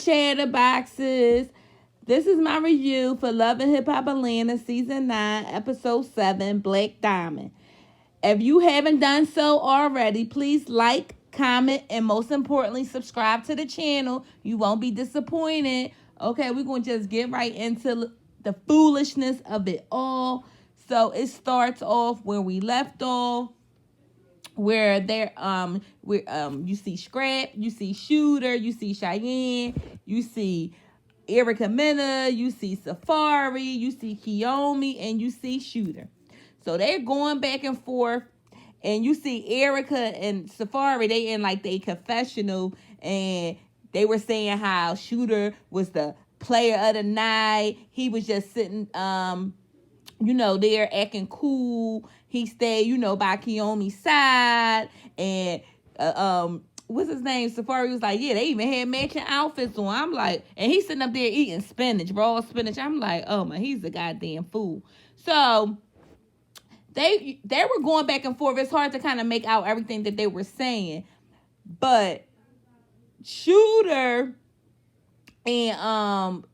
Chatterboxes. This is my review for Love and Hip Hop Atlanta Season 9, Episode 7, Black Diamond. If you haven't done so already, please like, comment, and most importantly, subscribe to the channel. You won't be disappointed. Okay, we're going to just get right into the foolishness of it all. So it starts off where we left off, where you see Scrap, you see Shooter, you see Cheyenne, you see Erica Mena, you see Safari, you see Kiyomi, and you see Shooter. So they're going back and forth, and you see Erica and Safari, they in like they confessional, and they were saying how Shooter was the player of the night. He was just sitting, they're acting cool. He stayed, by Kiyomi's side. And, what's his name? Safari was like, yeah, they even had matching outfits on. I'm like, and he's sitting up there eating spinach, raw spinach. I'm like, oh man, he's a goddamn fool. So they were going back and forth. It's hard to kind of make out everything that they were saying. But Shooter and,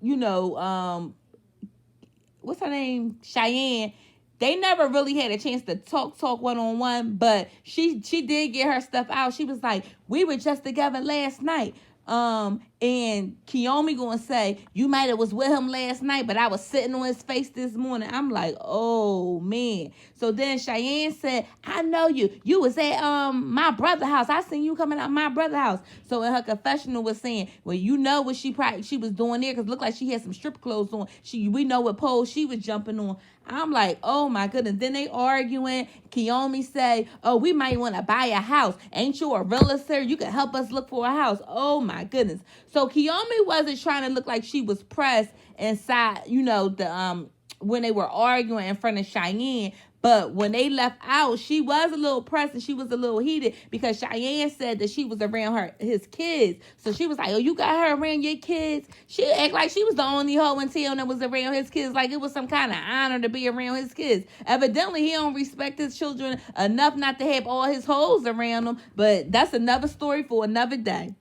what's her name? Cheyenne. They never really had a chance to talk one-on-one, but she did get her stuff out. She was like, we were just together last night. And Kiyomi gonna say, you might have was with him last night, but I was sitting on his face this morning. I'm like, oh man. So then Cheyenne said, I know you. You was at my brother's house. I seen you coming out my brother's house. So in her confessional was saying, well, you know what she was doing there, because it looked like she had some strip clothes on. We know what pole she was jumping on. I'm like, oh my goodness. Then they arguing. Kiyomi say, oh, we might want to buy a house. Ain't you a realtor? You can help us look for a house. Oh my goodness. So Kiyomi wasn't trying to look like she was pressed inside, when they were arguing in front of Cheyenne. But when they left out, she was a little pressed and she was a little heated because Cheyenne said that she was around his kids. So she was like, oh, you got her around your kids? She act like she was the only hoe in town that was around his kids, like it was some kind of honor to be around his kids. Evidently, he don't respect his children enough not to have all his hoes around him, but that's another story for another day.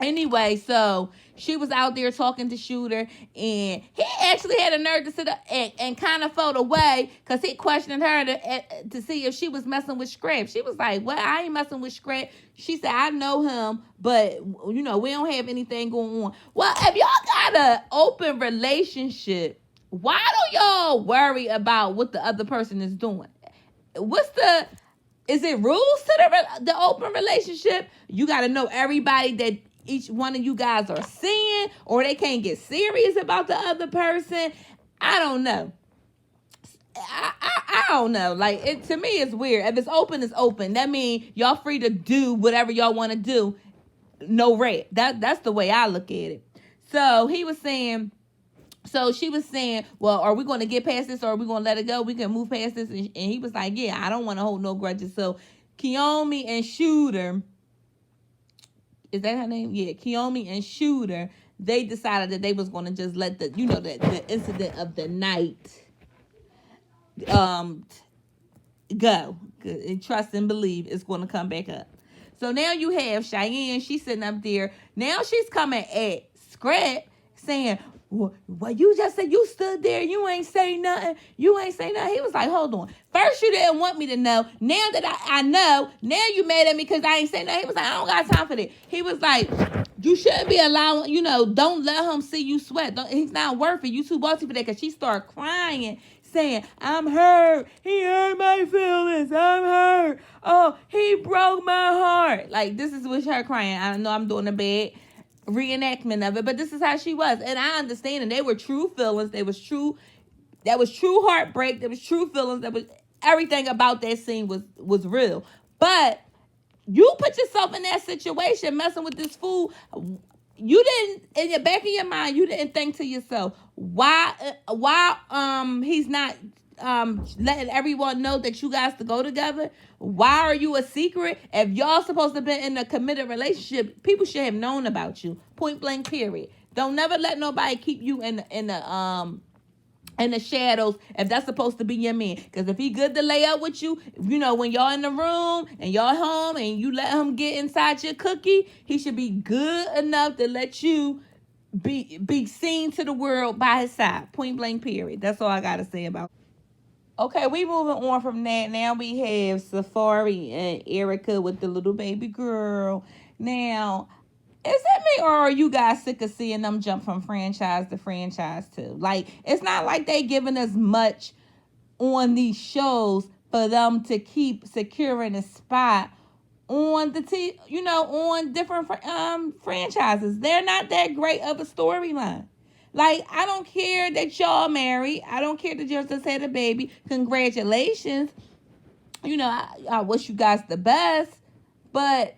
Anyway, so she was out there talking to Shooter, and he actually had a nerve to sit up and kind of felt away because he questioned her to see if she was messing with Scrap. She was like, well, I ain't messing with Scrap. She said, I know him, but, we don't have anything going on. Well, if y'all got an open relationship, why don't y'all worry about what the other person is doing? Is it rules to the open relationship? You got to know everybody that each one of you guys are seeing, or they can't get serious about the other person. I don't know. I don't know. Like, to me, it's weird. If it's open, it's open. That means y'all free to do whatever y'all want to do. No red. That's the way I look at it. So she was saying, well, are we going to get past this, or are we going to let it go? We can move past this. And he was like, yeah, I don't want to hold no grudges. So Kiyomi and Shooter, is that her name? Yeah, Kiyomi and Shooter, they decided that they was going to just let the incident of the night go. And trust and believe it's going to come back up. So now you have Cheyenne. She's sitting up there. Now she's coming at Scrap saying, well, you just said you stood there. You ain't say nothing. He was like, hold on. First, you didn't want me to know. Now that I know, now you mad at me because I ain't say nothing. He was like, I don't got time for that. He was like, you shouldn't be allowing, don't let him see you sweat. He's not worth it. You too bossy for that. Because she started crying, saying, I'm hurt. He hurt my feelings. I'm hurt. Oh, he broke my heart. Like, this is with her crying. I know I'm doing a bad reenactment of it, but this is how she was. And I understand, and they were true feelings. That was true heartbreak. There was true feelings. That was everything about that scene was real. But you put yourself in that situation messing with this fool. You didn't, in your back of your mind, you didn't think to yourself, why he's not letting everyone know that you guys to go together? Why are you a secret? If y'all supposed to be in a committed relationship, people should have known about you. Point blank, period. Don't never let nobody keep you in the shadows if that's supposed to be your man. Because if he good to lay up with you, when y'all in the room and y'all home and you let him get inside your cookie, he should be good enough to let you be seen to the world by his side. Point blank, period. That's all I gotta say about it. Okay, we moving on from that. Now we have Safari and Erica with the little baby girl. Now, is it me or are you guys sick of seeing them jump from franchise to franchise too? Like, it's not like they giving us much on these shows for them to keep securing a spot on on different franchises. They're not that great of a storyline. Like, I don't care that y'all married. I don't care that you just had a baby. Congratulations. I wish you guys the best. But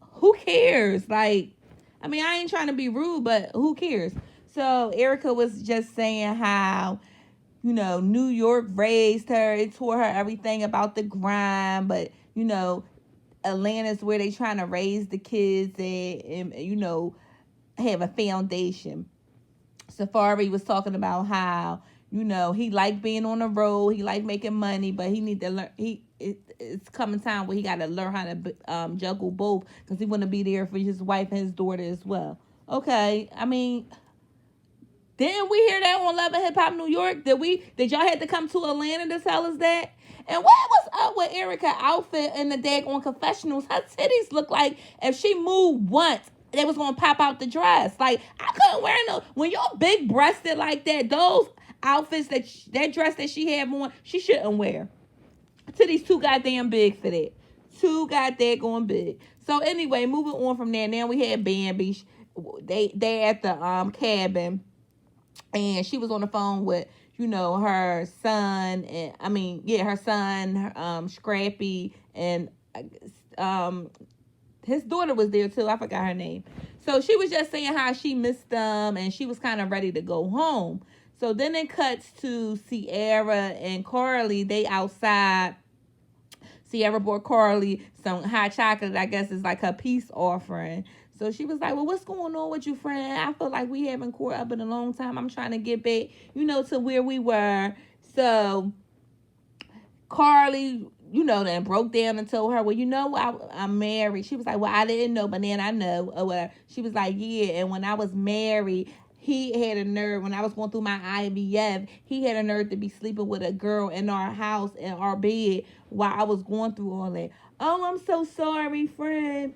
who cares? Like, I mean, I ain't trying to be rude, but who cares? So Erica was just saying how, New York raised her. It taught her everything about the grind, but, Atlanta's where they trying to raise the kids and have a foundation. Safari was talking about how, he liked being on the road, he liked making money, but he need to learn. It's coming time where he got to learn how to juggle both because he want to be there for his wife and his daughter as well. Okay, I mean, didn't we hear that on Love and Hip Hop New York? Did y'all have to come to Atlanta to tell us that? And what was up with Erica's outfit in the daggone confessionals? Her titties look like if she moved once, they was gonna pop out the dress. Like, I couldn't wear no. When you're big breasted like that, those outfits that dress that she had on, she shouldn't wear. Titties too goddamn big for that. Too goddamn going big. So anyway, moving on from there. Now we had Bambi. They at the cabin, and she was on the phone with her son, and her son, Scrappy, and his daughter was there too. I forgot her name. So she was just saying how she missed them and she was kind of ready to go home. So then it cuts to Ciara and Carly. They outside. Ciara bought Carly some hot chocolate. I guess is like her peace offering. So she was like, well, what's going on with you, friend? I feel like we haven't caught up in a long time. I'm trying to get back, to where we were. So Carly, then broke down and told her, well, I'm married. She was like, well, I didn't know, but then I know. Or whatever. She was like, yeah, and when I was married, he had a nerve. When I was going through my IVF, he had a nerve to be sleeping with a girl in our house, in our bed, while I was going through all that. Oh, I'm so sorry, friend.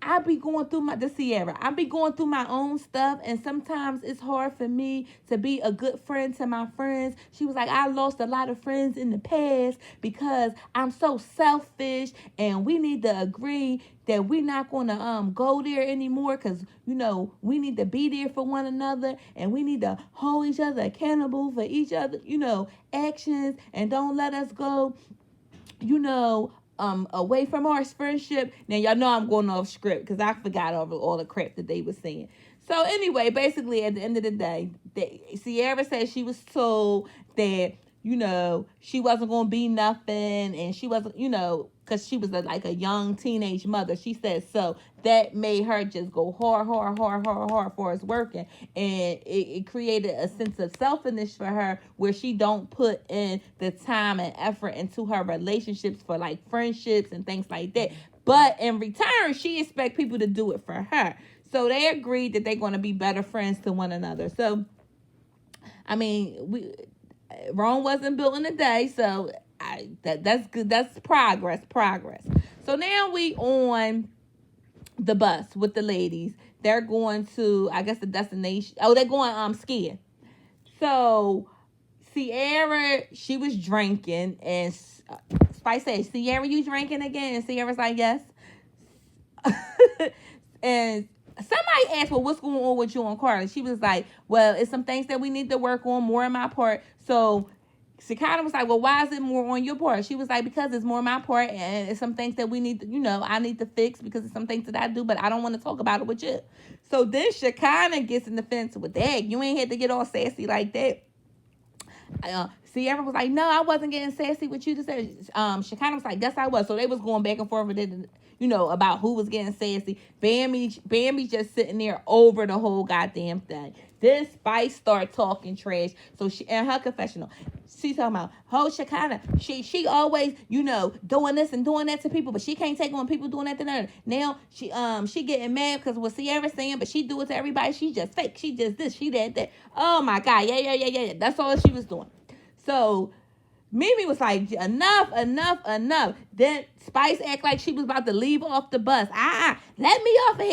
I be going through the Ciara. I be going through my own stuff, and sometimes it's hard for me to be a good friend to my friends. She was like, I lost a lot of friends in the past because I'm so selfish, and we need to agree that we're not going to go there anymore because, we need to be there for one another, and we need to hold each other accountable for each other, actions, and don't let us go, away from our friendship. Now, y'all know I'm going off script because I forgot all the crap that they were saying. So, anyway, basically, at the end of the day, Ciara said she was told that, she wasn't going to be nothing, and she wasn't, because she was like a young teenage mother. She said so. That made her just go hard for us working. And it created a sense of selfishness for her where she don't put in the time and effort into her relationships for like friendships and things like that. But in return, she expects people to do it for her. So they agreed that they're going to be better friends to one another. So, Rome wasn't built in a day. So that's good. That's progress. So now we on the bus with the ladies. They're going to, I guess, the destination. Oh, they're going skiing. So Ciara, she was drinking, and Spice said, Ciara, you drinking again? And Ciara's like, yes. And somebody asked, well, what's going on with you and Carly? She was like, well, it's some things that we need to work on, more on my part. So Shekinah was like, well, why is it more on your part? She was like, because it's more on my part, and it's some things that we need to, I need to fix because it's some things that I do, but I don't want to talk about it with you. So then Shekinah gets in the fence with that. You ain't had to get all sassy like that. Ciara was like, no, I wasn't getting sassy with you to say. Shekinah was like, yes, I was. So they was going back and forth with it, about who was getting sassy. Bambi just sitting there over the whole goddamn thing. Then Spice start talking trash. So she, in her confessional, she's talking about, oh, Shekinah, she always, doing this and doing that to people, but she can't take on people doing that to her. Now she getting mad because what Ciara's saying, but she do it to everybody. She just fake. She just this, she that. Oh my God, yeah. That's all she was doing. So Mimi was like, enough. Then Spice act like she was about to leave off the bus. Let me off of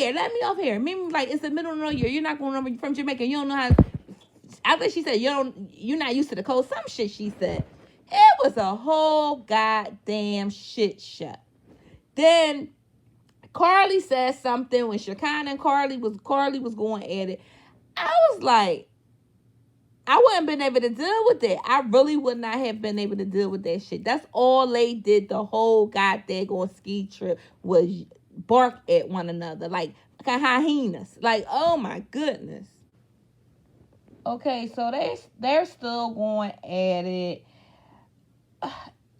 here. Mimi was like, it's the middle of the year. You're not going over from Jamaica. You don't know how. I think she said, you're not used to the cold. Some shit she said. It was a whole goddamn shit show. Then Carly said something when Shekinah and Carly was going at it. I was like, I wouldn't been able to deal with it. I really would not have been able to deal with that shit. That's all they did the whole goddamn ski trip was bark at one another like hyenas. Like, oh my goodness. Okay, so they're still going at it.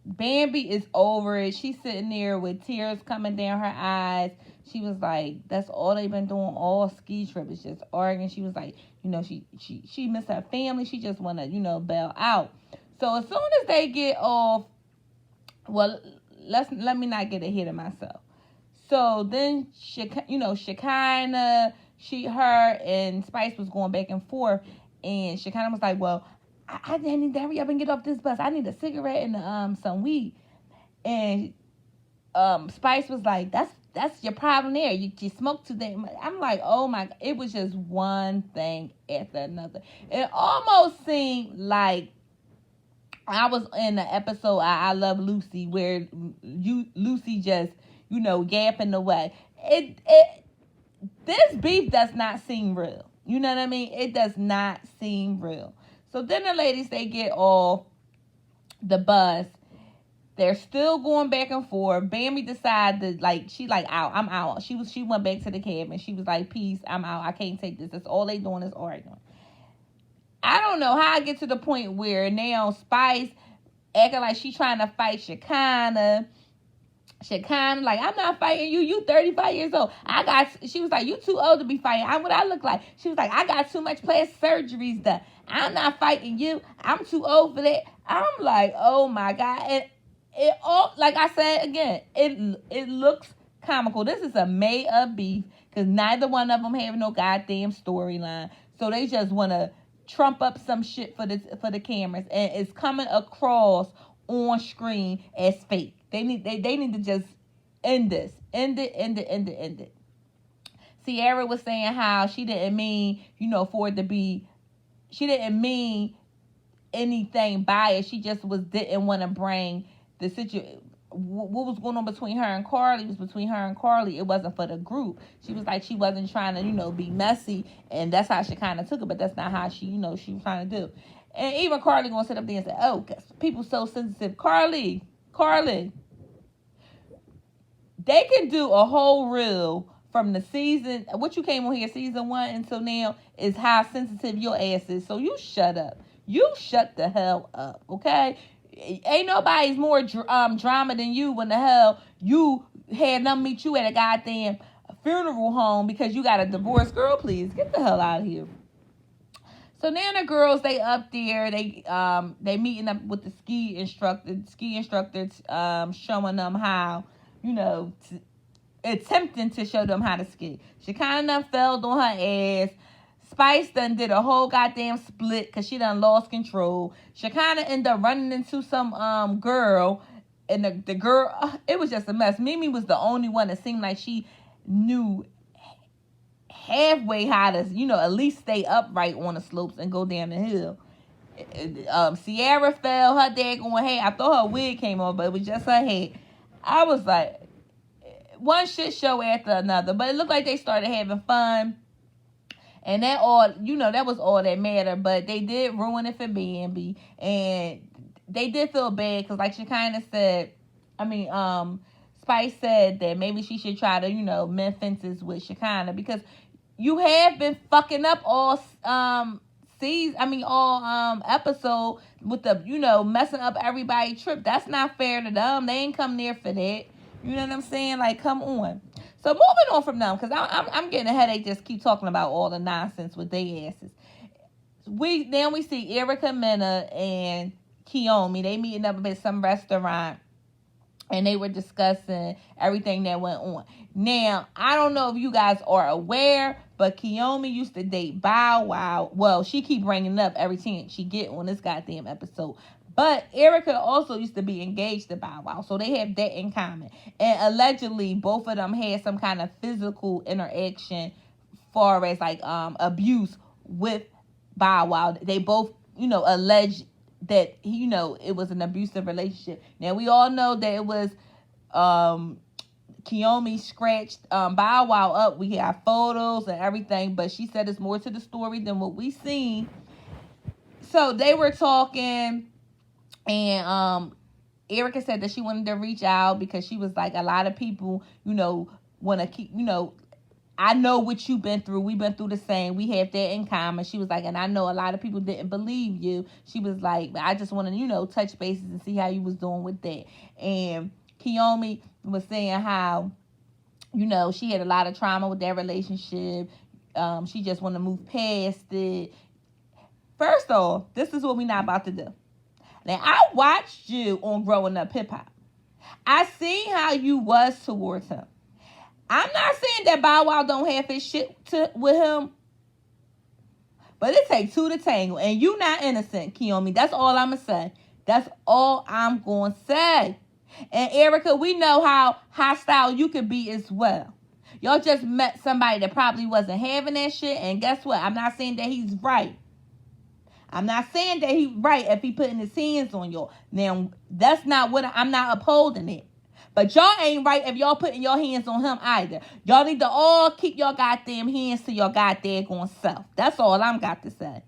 Bambi is over it. She's sitting there with tears coming down her eyes. She was like, that's all they've been doing all ski trip is just arguing. She was like, she missed her family. She just want to, bail out. So as soon as they get off, well, let me not get ahead of myself. So then, Shekinah, her and Spice was going back and forth. And Shekinah was like, well, I need to hurry up and get off this bus. I need a cigarette and some weed. And Spice was like, that's your problem there. You smoke too damn much. I'm like, oh my God. It was just one thing after another. It almost seemed like I was in the episode I Love Lucy where Lucy just, yapping away. This beef does not seem real. You know what I mean? It does not seem real. So then the ladies, they get off the bus. They're still going back and forth. Bambi decided, she out. I'm out. She went back to the cabin. She was like, peace, I'm out. I can't take this. That's all they doing is arguing. I don't know how I get to the point where now Spice acting like she's trying to fight Shekinah. Shekinah, like, I'm not fighting you. You 35 years old. She was like, you too old to be fighting. What I look like? She was like, I got too much plastic surgeries done. I'm not fighting you. I'm too old for that. I'm like, oh my God. And it all, like I said again, it looks comical. This is a made-up beef because neither one of them have no goddamn storyline. So they just want to trump up some shit for the cameras, and it's coming across on screen as fake. They need to just end this. End it. Ciara was saying how she didn't mean, for it to be, she didn't mean anything by it. She just didn't want to bring the situation. What was going on between her and Carly was between her and Carly. It wasn't for the group. She was like, she wasn't trying to, be messy, and that's how she kind of took it, but that's not how she, she was trying to do. And even Carly gonna sit up there and say, oh, people so sensitive. Carly, they can do a whole reel from the season, what you came on here, season 1 until now, is how sensitive your ass is. So you shut up. You shut the hell up, okay? Ain't nobody's more drama than you when the hell you had them meet you at a goddamn funeral home because you got a divorce. Girl, please, get the hell out of here. So now the girls, they up there, they meeting up with the ski instructor showing them how, attempting to show them how to ski. She kind of fell on her ass. Spice done did a whole goddamn split because she done lost control. She kind of ended up running into some girl, and the girl, it was just a mess. Mimi was the only one that seemed like she knew halfway how to, at least stay upright on the slopes and go down the hill. Ciara fell, her daggone head. I thought her wig came off, but it was just her head. I was like, one shit show after another, but it looked like they started having fun. And that all, that was all that mattered. But they did ruin it for Bambi. And they did feel bad because, like she kind of said, Spice said that maybe she should try to, mend fences with Shekinah because you have been fucking up all episode with the, messing up everybody's trip. That's not fair to them. They ain't come there for that. You know what I'm saying? Like, come on. So moving on from them, because I'm getting a headache just keep talking about all the nonsense with their asses. We see Erica Mena and Kiyomi. They meeting up at some restaurant, and they were discussing everything that went on. Now, I don't know if you guys are aware, but Kiyomi used to date Bow Wow. Well, she keep bringing it up every chance she get on this goddamn episode. But Erica also used to be engaged to Bow Wow, so they have that in common. And allegedly, both of them had some kind of physical interaction, far as like abuse with Bow Wow. They both, alleged that it was an abusive relationship. Now we all know that it was Kiyomi scratched Bow Wow up. We have photos and everything, but she said it's more to the story than what we seen. So they were talking, and Erica said that she wanted to reach out because she was like, a lot of people, want to keep, I know what you've been through. We've been through the same. We have that in common. She was like, and I know a lot of people didn't believe you. She was like, I just want to, touch bases and see how you was doing with that. And Kiyomi was saying how, she had a lot of trauma with that relationship. She just want to move past it. First off, this is what we're not about to do. Now, I watched you on Growing Up Hip Hop. I seen how you was towards him. I'm not saying that Bow Wow don't have his shit with him, but it takes two to tangle, and you not innocent, Kiyomi. That's all I'm going to say. That's all I'm going to say. And Erica, we know how hostile you could be as well. Y'all just met somebody that probably wasn't having that shit, and guess what? I'm not saying that he's right. I'm not saying that he's right if he putting his hands on y'all. Now, that's not what I'm not upholding it. But y'all ain't right if y'all putting your hands on him either. Y'all need to all keep your goddamn hands to your goddamn self. That's all I'm got to say.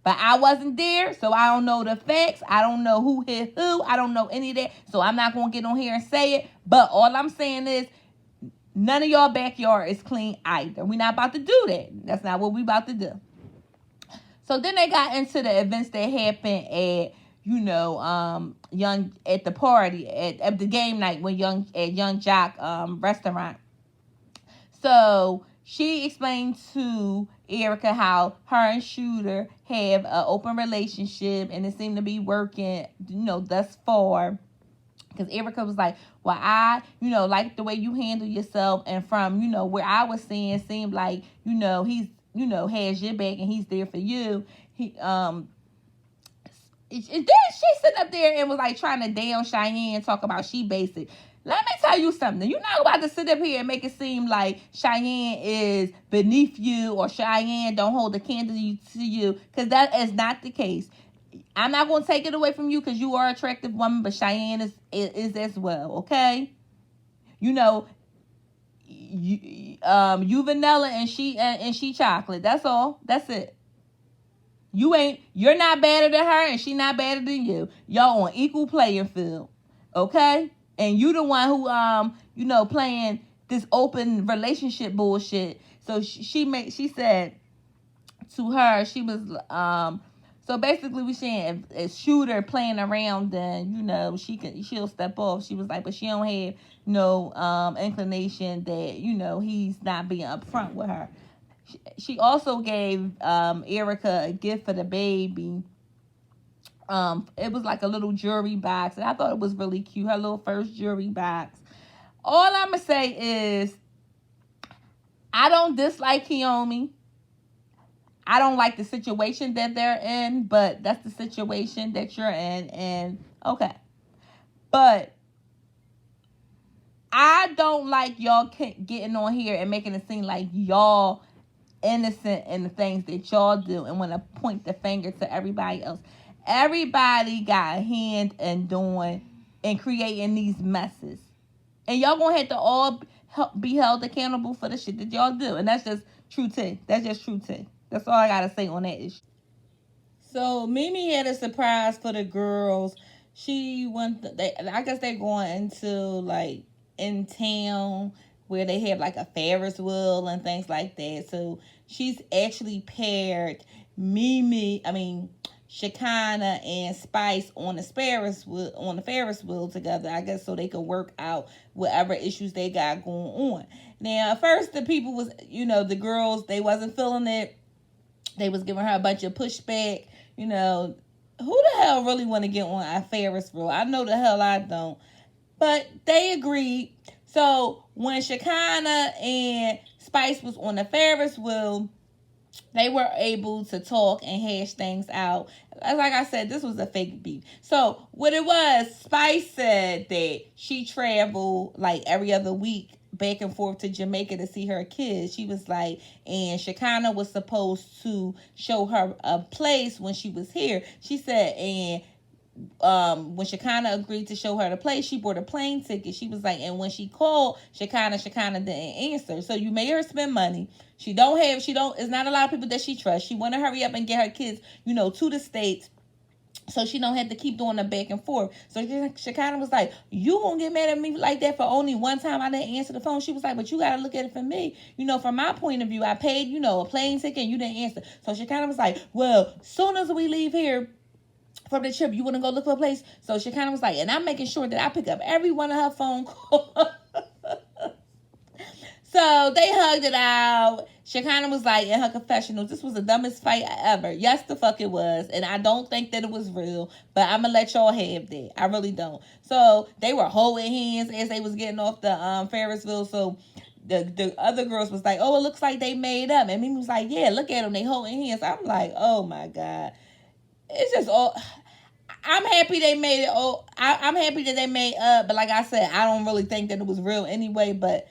But I wasn't there, so I don't know the facts. I don't know who hit who. I don't know any of that. So I'm not going to get on here and say it. But all I'm saying is, none of y'all backyard is clean either. We're not about to do that. That's not what we about to do. So then they got into the events that happened at, Young at the party at the game night when Young Jock restaurant. So she explained to Erica how her and Shooter have an open relationship and it seemed to be working, thus far. Because Erica was like, well, I, like the way you handle yourself, and from, where I was seeing, seemed like, he's, has your back and he's there for you. Then she sitting up there and was like trying to down Cheyenne, talk about she basic. Let me tell you something. You're not about to sit up here and make it seem like Cheyenne is beneath you or Cheyenne don't hold a candle to you, because that is not the case. I'm not going to take it away from you because you are an attractive woman, but Cheyenne is as well, okay? You vanilla and she chocolate. That's all. That's it. You're not better than her and she not better than you. Y'all on equal playing field. Okay? And you the one who playing this open relationship bullshit. So she said to her, she was so basically we saying if Shooter playing around, then she'll step off. She was like, but she don't have no inclination that he's not being upfront with her. She also gave Erica a gift for the baby. It was like a little jewelry box, and I thought it was really cute. Her little first jewelry box. All I'm gonna say is, I don't dislike Kiyomi. I don't like the situation that they're in, but that's the situation that you're in, and okay. But I don't like y'all getting on here and making it seem like y'all innocent in the things that y'all do and want to point the finger to everybody else. Everybody got a hand in doing and creating these messes. And y'all gonna have to all be held accountable for the shit that y'all do. And that's just true tea. That's just true tea. That's all I gotta say on that issue. So Mimi had a surprise for the girls. I guess they're going into like in town where they have like a Ferris wheel and things like that. So she's actually paired Shekinah and Spice on the Ferris wheel together, I guess, so they could work out whatever issues they got going on. Now, at first, the people was, the girls, they wasn't feeling it. They was giving her a bunch of pushback. Who the hell really want to get on a Ferris wheel? I know the hell I don't. But they agreed. So when Shekinah and Spice was on the Ferris wheel, they were able to talk and hash things out. Like I said, this was a fake beef. So what it was, Spice said that she traveled like every other week back and forth to Jamaica to see her kids. She was like, and Shekinah was supposed to show her a place when she was here. She said, and when Shekinah agreed to show her the place, she bought a plane ticket. She was like, and when she called Shekinah didn't answer. So you made her spend money. It's not a lot of people that she trusts. She want to hurry up and get her kids, to the States, so she don't have to keep doing the back and forth. So Shekinah was like, you gonna get mad at me like that for only one time I didn't answer the phone? She was like, but you gotta look at it from me. From my point of view, I paid, a plane ticket and you didn't answer. So Shekinah was like, well, soon as we leave here from the trip, you want to go look for a place? So Shekinah was like, and I'm making sure that I pick up every one of her phone calls. So they hugged it out. Shekinah was like, in her confessional, this was the dumbest fight ever. Yes, the fuck it was. And I don't think that it was real, but I'm going to let y'all have that. I really don't. So they were holding hands as they was getting off the Ferris wheel. So the other girls was like, oh, it looks like they made up. And Mimi was like, yeah, look at them. They holding hands. I'm like, oh my God. It's just all... I'm happy they made it. I'm happy that they made up. But like I said, I don't really think that it was real anyway. But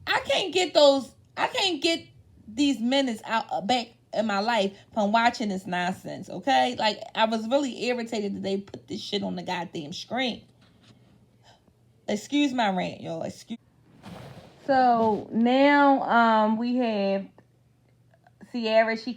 I can't get these minutes out back in my life from watching this nonsense, okay? Like, I was really irritated that they put this shit on the goddamn screen. Excuse my rant, y'all. So, now, we have Ciara. She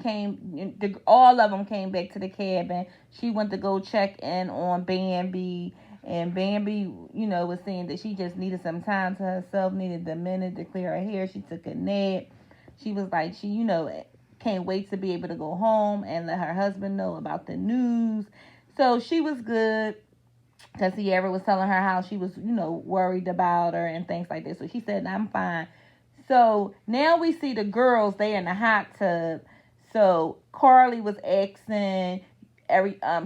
all of them came back to the cabin. She went to go check in on Bambi. And Bambi, was saying that she just needed some time to herself, needed a minute to clear her hair. She took a nap. She was like, she, can't wait to be able to go home and let her husband know about the news. So she was good, because Ciara was telling her how she was, worried about her and things like that. So she said, I'm fine. So now we see the girls, they in the hot tub. So Carly was asking...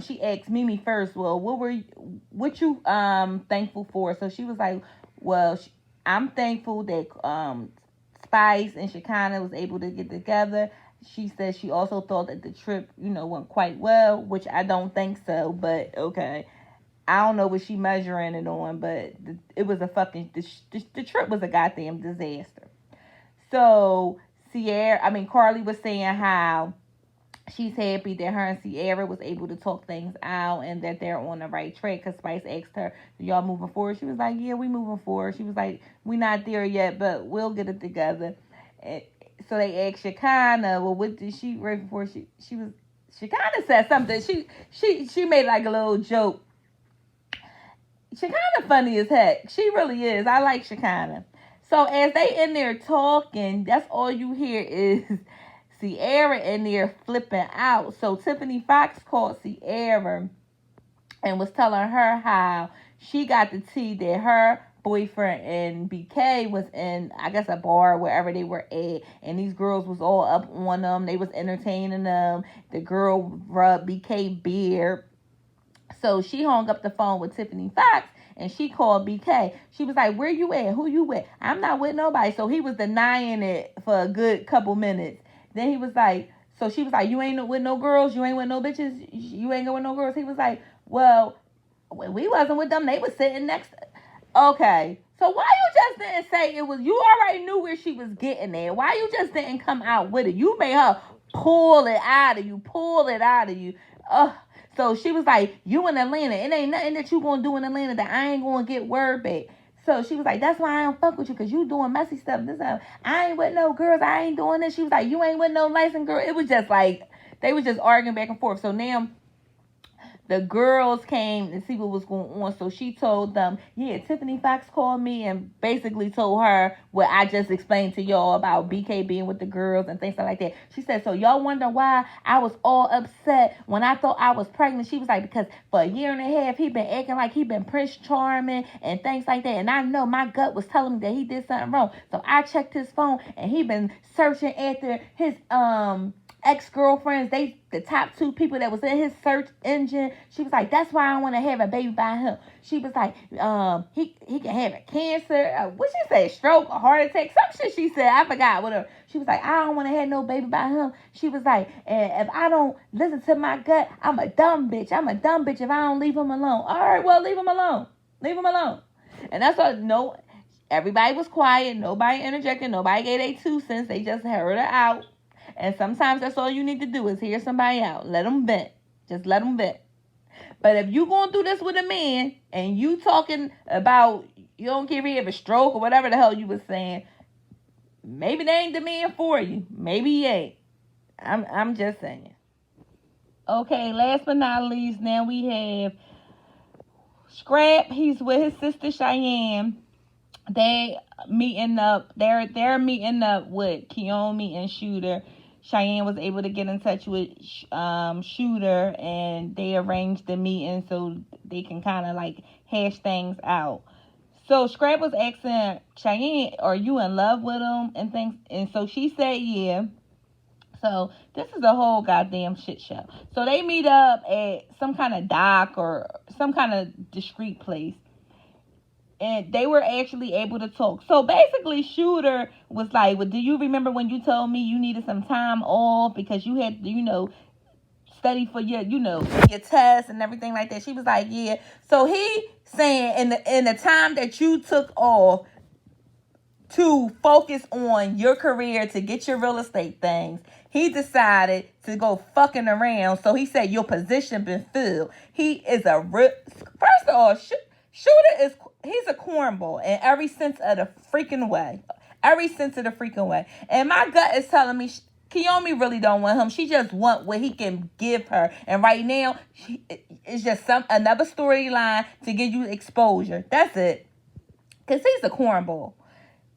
she asked Mimi first, well, what you thankful for? So she was like, well, I'm thankful that Spice and Shekinah was able to get together. She said she also thought that the trip, went quite well, which I don't think so, but okay. I don't know what she measuring it on, but it was a fucking, the trip was a goddamn disaster. So Carly was saying how she's happy that her and Ciara was able to talk things out and that they're on the right track, because Spice asked her, y'all moving forward? She was like, yeah, we moving forward. She was like, we not there yet, but we'll get it together. And so they asked Shekinah, well, what did she right before Shekinah said something. She made like a little joke. Shekinah funny as heck. She really is. I like Shekinah. So as they in there talking, that's all you hear is Ciara in there flipping out. So Tiffany Fox called Ciara and was telling her how she got the tea that her boyfriend and BK was in, I guess, a bar, wherever they were at, and these girls was all up on them. They was entertaining them. The girl rubbed BK beard. So she hung up the phone with Tiffany Fox and she called BK. She was like, where you at? Who you with? I'm not with nobody. So he was denying it for a good couple minutes. Then he was like, so she was like, you ain't with no girls? You ain't with no bitches? You ain't going with no girls? He was like, well, we wasn't with them. They was sitting next. Okay. So why you just didn't say it was, you already knew where she was getting at. Why you just didn't come out with it? You made her pull it out of you. So she was like, you in Atlanta. It ain't nothing that you going to do in Atlanta that I ain't going to get word back. So she was like, that's why I don't fuck with you, because you doing messy stuff. I ain't with no girls. I ain't doing this. She was like, you ain't with no licensed girl. It was just like, they was just arguing back and forth. So now the girls came to see what was going on. So she told them, yeah, Tiffany Fox called me and basically told her what I just explained to y'all about BK being with the girls and things like that. She said, so y'all wonder why I was all upset when I thought I was pregnant. She was like, because for a year and a half, he been acting like he been Prince Charming and things like that. And I know my gut was telling me that he did something wrong. So I checked his phone and he been searching after his ex-girlfriends, the top 2 people that was in his search engine. She was like, that's why I want to have a baby by him. She was like, he can have a cancer, what she said, stroke, a heart attack, some shit she said, I forgot what her. She was like, I don't want to have no baby by him. She was like, and if I don't listen to my gut, I'm a dumb bitch if I don't leave him alone. All right, well, leave him alone. And that's what, no, everybody was quiet, nobody interjected, nobody gave their 2 cents, they just heard her out. And sometimes that's all you need to do is hear somebody out. Let them vent. Just let them vent. But if you going through this with a man and you talking about you don't care if he have a stroke or whatever the hell you was saying, maybe they ain't the man for you. Maybe he ain't. I'm just saying. Okay, last but not least, now we have Scrap. He's with his sister Cheyenne. They meeting up. They're meeting up with Kiyomi and Shooter. Cheyenne was able to get in touch with Shooter, and they arranged the meeting so they can kind of like hash things out. So Scrap was asking Cheyenne, "Are you in love with him?" and things, and so she said, "Yeah." So this is a whole goddamn shit show. So they meet up at some kind of dock or some kind of discreet place. And they were actually able to talk. So basically, Shooter was like, well, do you remember when you told me you needed some time off because you had, study for your, your test and everything like that? She was like, yeah. So he saying in the time that you took off to focus on your career, to get your real estate things, he decided to go fucking around. So he said your position been filled. He is first of all, Shooter he's a cornball in every sense of the freaking way. And my gut is telling me Kiyomi really don't want him. She just want what he can give her. And right now, it's just another storyline to give you exposure. That's it. Because he's a cornball.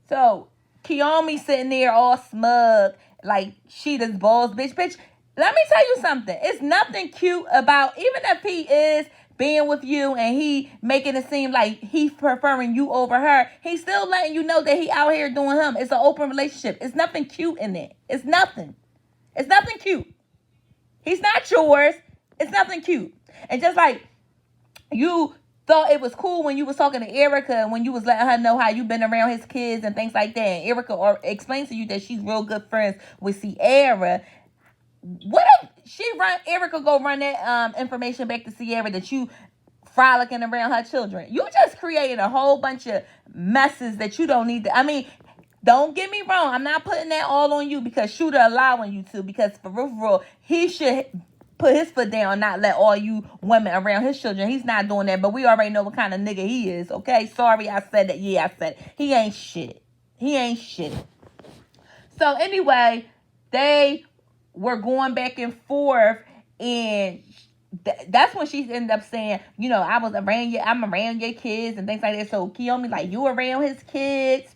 So, Kiyomi sitting there all smug, like she this boss bitch. Bitch, let me tell you something. It's nothing cute about, even if he is being with you and he making it seem like he's preferring you over her, he's still letting you know that he out here doing him. It's an open relationship. It's nothing cute in it. It's nothing cute. He's not yours. It's nothing cute. And just like you thought it was cool when you was talking to Erica and when you was letting her know how you been around his kids and things like that, and Erica explains to you that she's real good friends with Ciara. What if Erica go run that information back to Ciara that you frolicking around her children? You just created a whole bunch of messes that you don't need to. I mean, don't get me wrong. I'm not putting that all on you because Shooter allowing you to, because for real, he should put his foot down, not let all you women around his children. He's not doing that, but we already know what kind of nigga he is, okay? Sorry I said that. Yeah, I said it. He ain't shit. So anyway, they were going back and forth, and that's when she ended up saying, I'm around your kids and things like that. So Kiyomi like, you around his kids?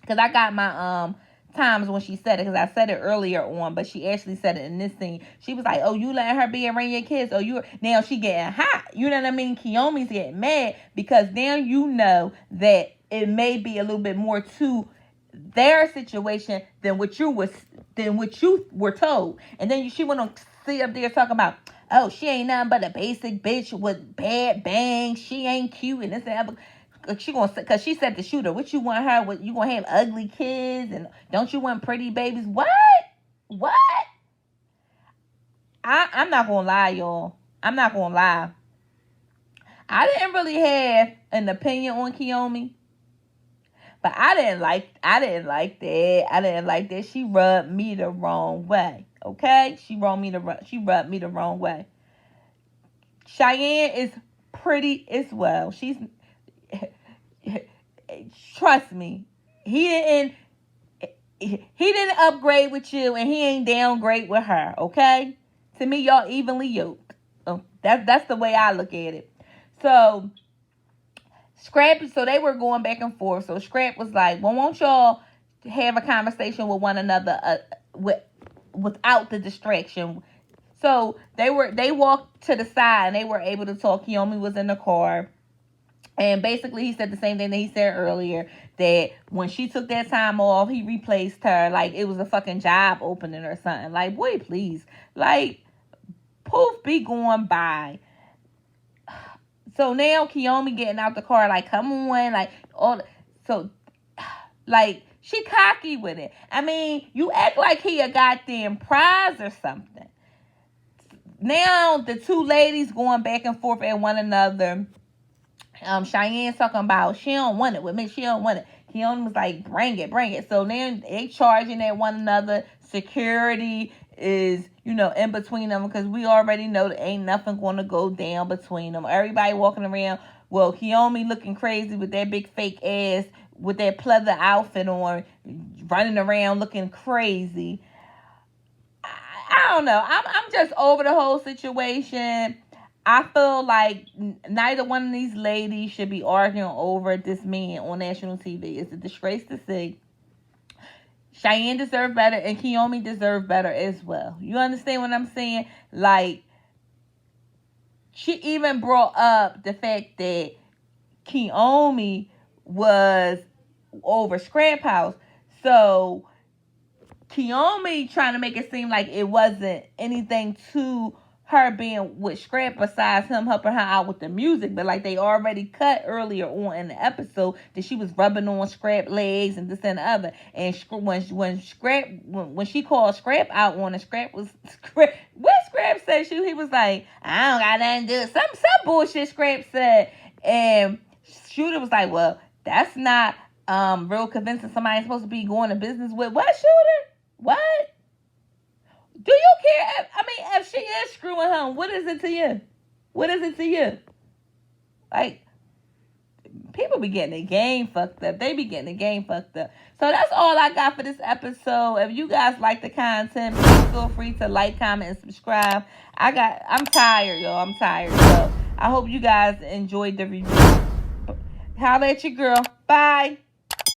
Because I got my times when she said it, because I said it earlier on, but she actually said it in this scene. She was like, oh, you letting her be around your kids? Now she getting hot. You know what I mean? Kiyomi's getting mad because now you know that it may be a little bit more to their situation than what you were told. And then she went on sit up there talking about, oh, she ain't nothing but a basic bitch with bad bangs. She ain't cute and this and that. She gonna, because she said to Shooter, what you want her with? You gonna have ugly kids and don't you want pretty babies? What? I'm not gonna lie, y'all. I'm not gonna lie. I didn't really have an opinion on Kiyomi, but I didn't like that. I didn't like that. She rubbed me the wrong way. Okay, she rubbed me the wrong way. Cheyenne is pretty as well. She's trust me, he didn't upgrade with you and he ain't downgrade with her, okay? To me, y'all evenly yoked. That's the way I look at it. So Scrap, so they were going back and forth. So Scrap was like, well, won't y'all have a conversation with one another without the distraction? So they walked to the side and they were able to talk. Kiyomi was in the car. And basically he said the same thing that he said earlier, that when she took that time off, he replaced her like it was a fucking job opening or something. Like, boy, please. Like, poof be going by. So now Kiyomi getting out the car, like, come on, like, all. So, like, she cocky with it. I mean, you act like he a goddamn prize or something. Now the two ladies going back and forth at one another. Cheyenne talking about she don't want it with me. She don't want it. Kiyomi was like, bring it. So then they charging at one another. Security is, in between them because we already know that ain't nothing going to go down between them. Everybody walking around. Well, Kiyomi looking crazy with that big fake ass, with that pleather outfit on, running around looking crazy. I don't know. I'm just over the whole situation. I feel like neither one of these ladies should be arguing over this man on national TV. It's a disgrace to see. Cheyenne deserved better and Kiyomi deserved better as well. You understand what I'm saying? Like, she even brought up the fact that Kiyomi was over Scrap House. So, Kiyomi trying to make it seem like it wasn't anything to her being with Scrap besides him helping her out with the music, but like they already cut earlier on in the episode that she was rubbing on Scrap legs and this and the other. And when she called Scrap out on it, Scrap was what Scrap said, he was like, I don't got nothing to do. Some bullshit Scrap said, and Shooter was like, well, that's not real convincing. Somebody's supposed to be going to business with what, Shooter? What? Do you care? If she is screwing him, what is it to you? What is it to you? Like, people be getting the game fucked up. They be getting the game fucked up. So that's all I got for this episode. If you guys like the content, please feel free to like, comment, and subscribe. I'm tired, y'all. I'm tired. So I hope you guys enjoyed the review. Holla at your girl. Bye.